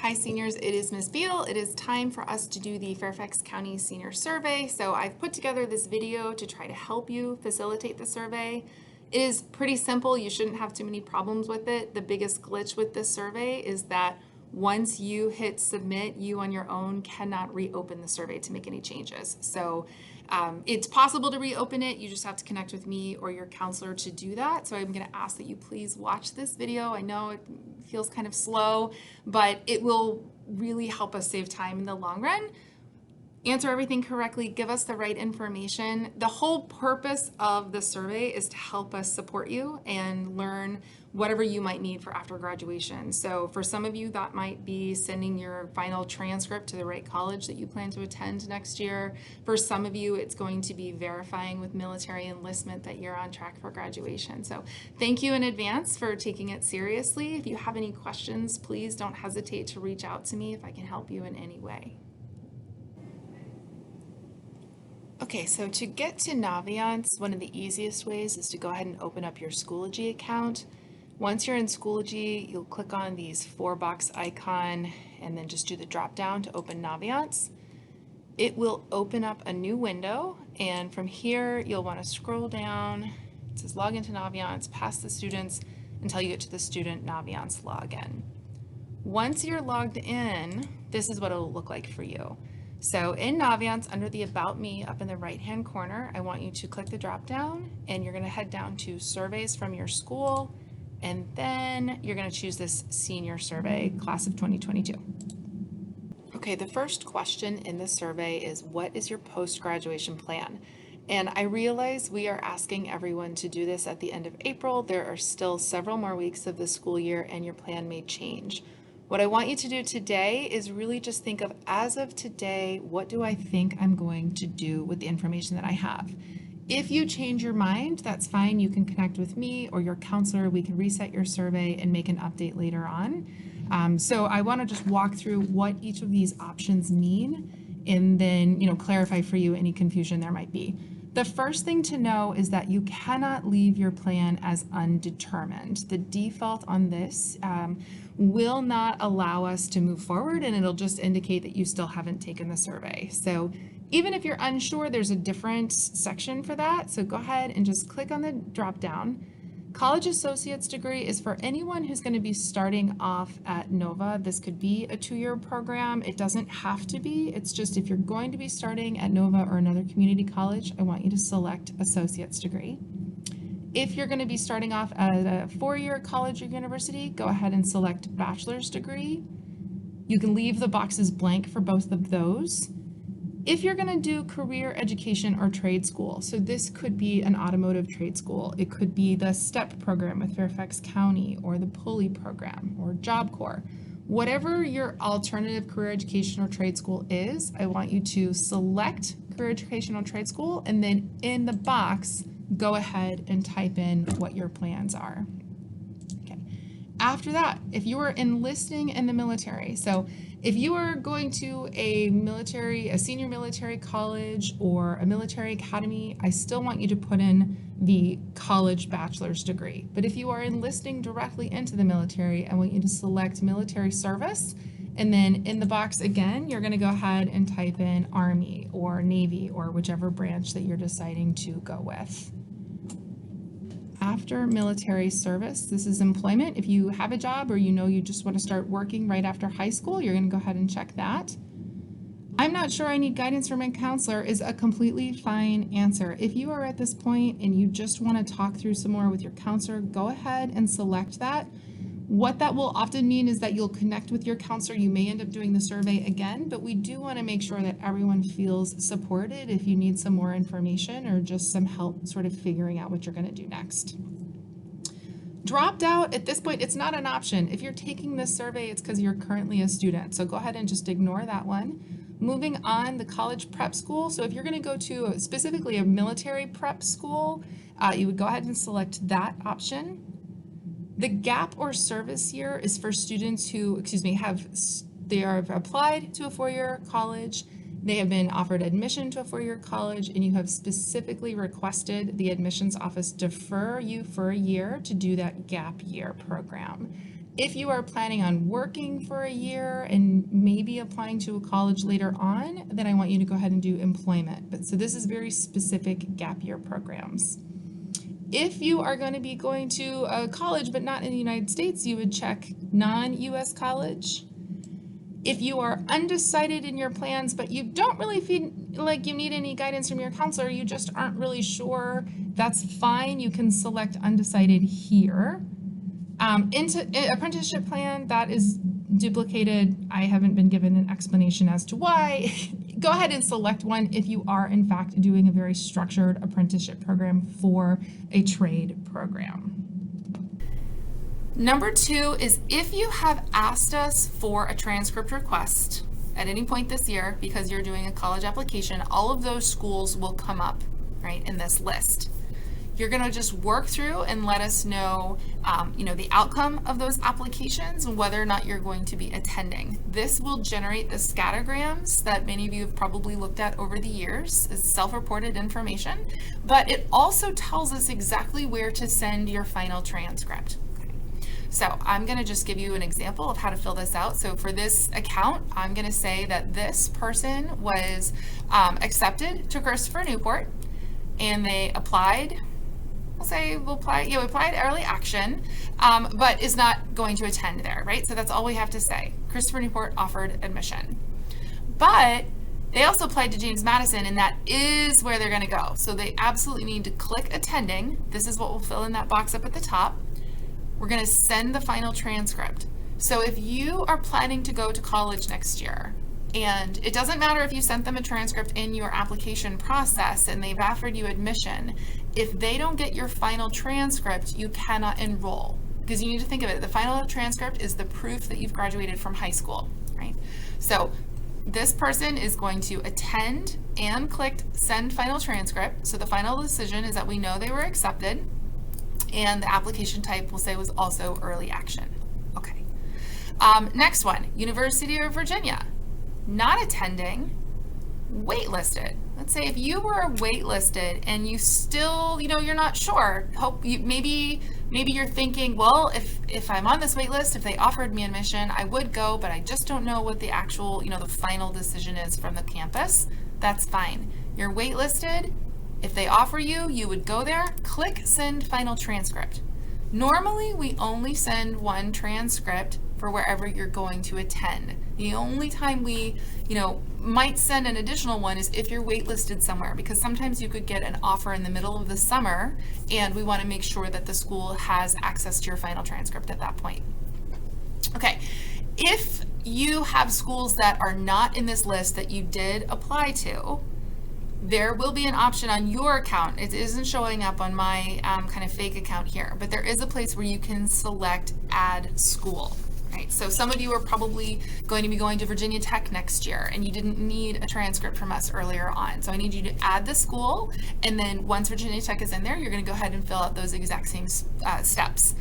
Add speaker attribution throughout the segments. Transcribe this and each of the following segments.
Speaker 1: Hi seniors, it is Ms. Beal. It is time for us to do the Fairfax County Senior Survey. So I've put together this video to try to help you facilitate the survey. It is pretty simple. You shouldn't have too many problems with it. The biggest glitch with this survey is that once you hit submit, you on your own cannot reopen the survey to make any changes. So it's possible to reopen it. You just have to connect with me or your counselor to do that. So I'm going to ask that you please watch this video. I know it feels kind of slow, but it will really help us save time in the long run. Answer everything correctly, give us the right information. The whole purpose of the survey is to help us support you and learn whatever you might need for after graduation. So for some of you, that might be sending your final transcript to the right college that you plan to attend next year. For some of you, it's going to be verifying with military enlistment that you're on track for graduation. So thank you in advance for taking it seriously. If you have any questions, please don't hesitate to reach out to me if I can help you in any way. Okay, so to get to Naviance, one of the easiest ways is to go ahead and open up your Schoology account. Once you're in Schoology, you'll click on these 4-box icon and then just do the drop down to open Naviance. It will open up a new window, and from here you'll want to scroll down. It says log into Naviance, past the students until you get to the student Naviance login. Once you're logged in, this is what it'll look like for you. So in Naviance, under the About Me up in the right-hand corner, I want you to click the drop-down, and you're going to head down to Surveys from your school, and then you're going to choose this Senior Survey, Class of 2022. Okay, the first question in the survey is, what is your post-graduation plan? And I realize we are asking everyone to do this at the end of April. There are still several more weeks of the school year, and your plan may change. What I want you to do today is really just think of, as of today, what do I think I'm going to do with the information that I have? If you change your mind, that's fine. You can connect with me or your counselor. We can reset your survey and make an update later on. So I want to just walk through what each of these options mean, and then clarify for you any confusion there might be. The first thing to know is that you cannot leave your plan as undetermined. The default on this will not allow us to move forward, and it'll just indicate that you still haven't taken the survey. So even if you're unsure, there's a different section for that. So go ahead and just click on the drop down. College Associate's degree is for anyone who's going to be starting off at Nova. This could be a 2-year program. It doesn't have to be. It's just if you're going to be starting at Nova or another community college, I want you to select Associate's degree. If you're going to be starting off at a 4-year college or university, go ahead and select Bachelor's degree. You can leave the boxes blank for both of those. If you're going to do career education or trade school, so this could be an automotive trade school, it could be the STEP program with Fairfax County, or the Pulley program, or Job Corps. Whatever your alternative career education or trade school is, I want you to select career education or trade school, and then in the box, go ahead and type in what your plans are. Okay. After that, if you are enlisting in the military, so if you are going to a senior military college or a military academy, I still want you to put in the college bachelor's degree. But if you are enlisting directly into the military, I want you to select military service. And then in the box again, you're going to go ahead and type in Army or Navy or whichever branch that you're deciding to go with. After military service, this is employment. If you have a job or you just want to start working right after high school, you're going to go ahead and check that. I'm not sure I need guidance from my counselor is a completely fine answer. If you are at this point and you just want to talk through some more with your counselor, go ahead and select that. What that will often mean is that you'll connect with your counselor. You may end up doing the survey again, but we do want to make sure that everyone feels supported if you need some more information or just some help sort of figuring out what you're going to do next. Dropped out, at this point, it's not an option. If you're taking this survey, it's because you're currently a student. So go ahead and just ignore that one. Moving on, the college prep school. So if you're going to go to specifically a military prep school, you would go ahead and select that option. The gap or service year is for students who, they are applied to a 4-year college, they have been offered admission to a 4-year college, and you have specifically requested the admissions office defer you for a year to do that gap year program. If you are planning on working for a year and maybe applying to a college later on, then I want you to go ahead and do employment. But so this is very specific gap year programs. If you are going to be going to a college but not in the United States, you would check non-US college. If you are undecided in your plans, but you don't really feel like you need any guidance from your counselor, you just aren't really sure, that's fine. You can select undecided here. Into apprenticeship plan, that is duplicated. I haven't been given an explanation as to why. Go ahead and select one if you are in fact doing a very structured apprenticeship program for a trade program. Number 2 is if you have asked us for a transcript request at any point this year because you're doing a college application, all of those schools will come up, right, in this list. You're going to just work through and let us know, the outcome of those applications and whether or not you're going to be attending. This will generate the scattergrams that many of you have probably looked at over the years. It's self-reported information, but it also tells us exactly where to send your final transcript. So I'm going to just give you an example of how to fill this out. So for this account, I'm going to say that this person was accepted to Christopher Newport and they applied. We applied early action, but is not going to attend there, right? So that's all we have to say. Christopher Newport offered admission. But they also applied to James Madison, and that is where they're going to go. So they absolutely need to click attending. This is what we'll fill in that box up at the top. We're going to send the final transcript. So if you are planning to go to college next year, and it doesn't matter if you sent them a transcript in your application process and they've offered you admission, if they don't get your final transcript, you cannot enroll. Because you need to think of it, the final transcript is the proof that you've graduated from high school, right? So this person is going to attend and click send final transcript. So the final decision is that we know they were accepted, and the application type will say was also early action. Okay. Next one, University of Virginia. Not attending, waitlisted. Let's say if you were waitlisted and you still, you're not sure. Maybe you're thinking, well, if I'm on this wait list, if they offered me admission, I would go, but I just don't know what the actual, the final decision is from the campus. That's fine. You're waitlisted. If they offer you, you would go there, click send final transcript. Normally, we only send one transcript for wherever you're going to attend. The only time we, might send an additional one is if you're waitlisted somewhere, because sometimes you could get an offer in the middle of the summer, and we want to make sure that the school has access to your final transcript at that point. Okay, if you have schools that are not in this list that you did apply to, there will be an option on your account. It isn't showing up on my kind of fake account here, but there is a place where you can select add school. Right, so some of you are probably going to be going to Virginia Tech next year and you didn't need a transcript from us earlier on. So I need you to add the school, and then once Virginia Tech is in there, you're going to go ahead and fill out those exact same steps.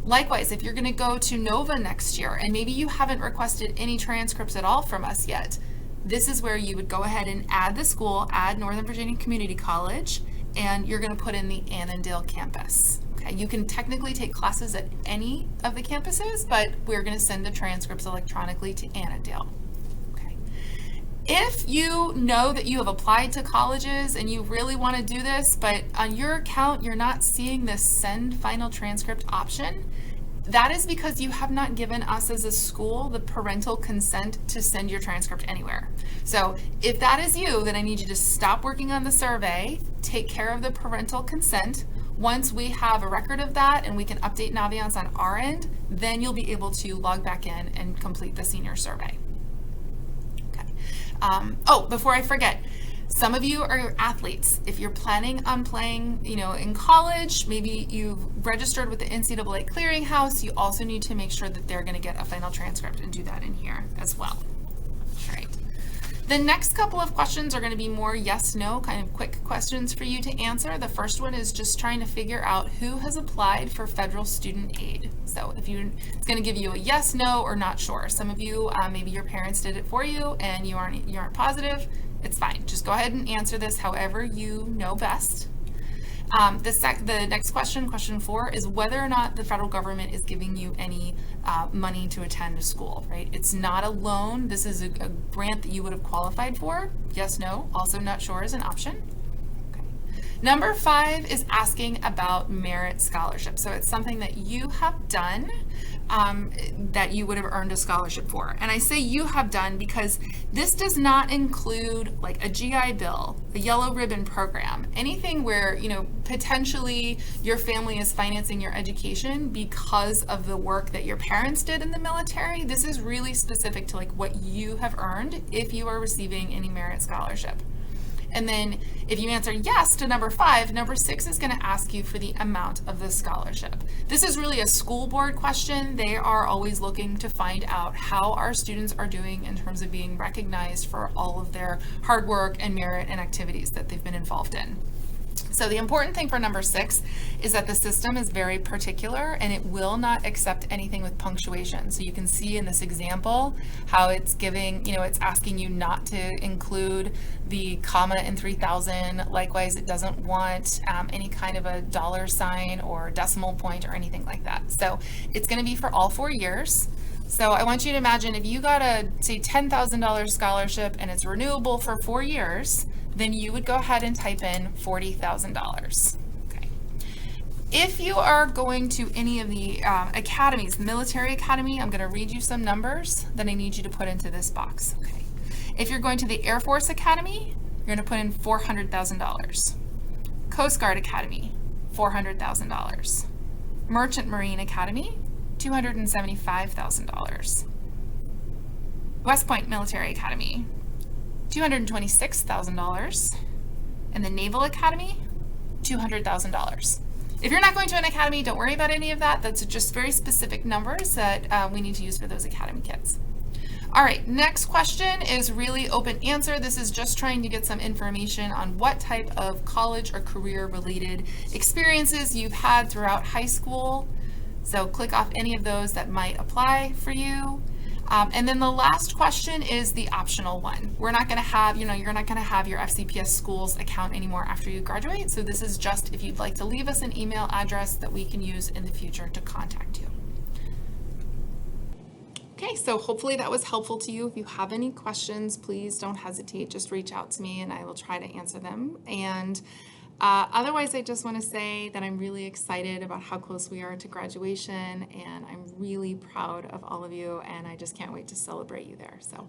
Speaker 1: Likewise, if you're going to go to Nova next year and maybe you haven't requested any transcripts at all from us yet, this is where you would go ahead and add the school, add Northern Virginia Community College, and you're going to put in the Annandale campus. Okay, you can technically take classes at any of the campuses, but we're going to send the transcripts electronically to Annandale. Okay. If you know that you have applied to colleges and you really want to do this, but on your account you're not seeing this send final transcript option, that is because you have not given us as a school the parental consent to send your transcript anywhere. So if that is you, then I need you to stop working on the survey, take care of the parental consent. Once we have a record of that and we can update Naviance on our end, then you'll be able to log back in and complete the senior survey. Okay. Before I forget, some of you are athletes. If you're planning on playing, in college, maybe you've registered with the NCAA clearinghouse, you also need to make sure that they're going to get a final transcript and do that in here as well. All right. The next couple of questions are going to be more yes/no, kind of quick questions for you to answer. The first one is just trying to figure out who has applied for federal student aid. So it's going to give you a yes, no, or not sure. Some of you, maybe your parents did it for you and you aren't positive. It's fine. Just go ahead and answer this however you know best. The next question, question 4, is whether or not the federal government is giving you any money to attend a school, right? It's not a loan. This is a grant that you would have qualified for. Yes, no. Also not sure is an option. Okay. Number 5 is asking about merit scholarship. So it's something that you have done that you would have earned a scholarship for. And I say you have done because this does not include like a GI Bill, a yellow ribbon program, anything where, potentially your family is financing your education because of the work that your parents did in the military. This is really specific to like what you have earned if you are receiving any merit scholarship. And then if you answer yes to number 5, number 6 is going to ask you for the amount of the scholarship. This is really a school board question. They are always looking to find out how our students are doing in terms of being recognized for all of their hard work and merit and activities that they've been involved in. So the important thing for number 6 is that the system is very particular and it will not accept anything with punctuation. So you can see in this example how it's giving, it's asking you not to include the comma in 3000. Likewise, it doesn't want any kind of a dollar sign or decimal point or anything like that. So it's going to be for all 4 years. So I want you to imagine if you got a, say, $10,000 scholarship and it's renewable for 4 years, then you would go ahead and type in $40,000. Okay. If you are going to any of the academies, military academy, I'm going to read you some numbers that I need you to put into this box. Okay. If you're going to the Air Force Academy, you're going to put in $400,000. Coast Guard Academy, $400,000. Merchant Marine Academy, $275,000. West Point Military Academy, $226,000, and the Naval Academy, $200,000. If you're not going to an academy, don't worry about any of that. That's just very specific numbers that we need to use for those academy kids. All right, next question is really open answer. This is just trying to get some information on what type of college or career related experiences you've had throughout high school. So click off any of those that might apply for you. And then the last question is the optional one. We're not going to have, you're not going to have your FCPS schools account anymore after you graduate. So this is just if you'd like to leave us an email address that we can use in the future to contact you. Okay, so hopefully that was helpful to you. If you have any questions, please don't hesitate. Just reach out to me and I will try to answer them. And otherwise, I just want to say that I'm really excited about how close we are to graduation, and I'm really proud of all of you, and I just can't wait to celebrate you there. So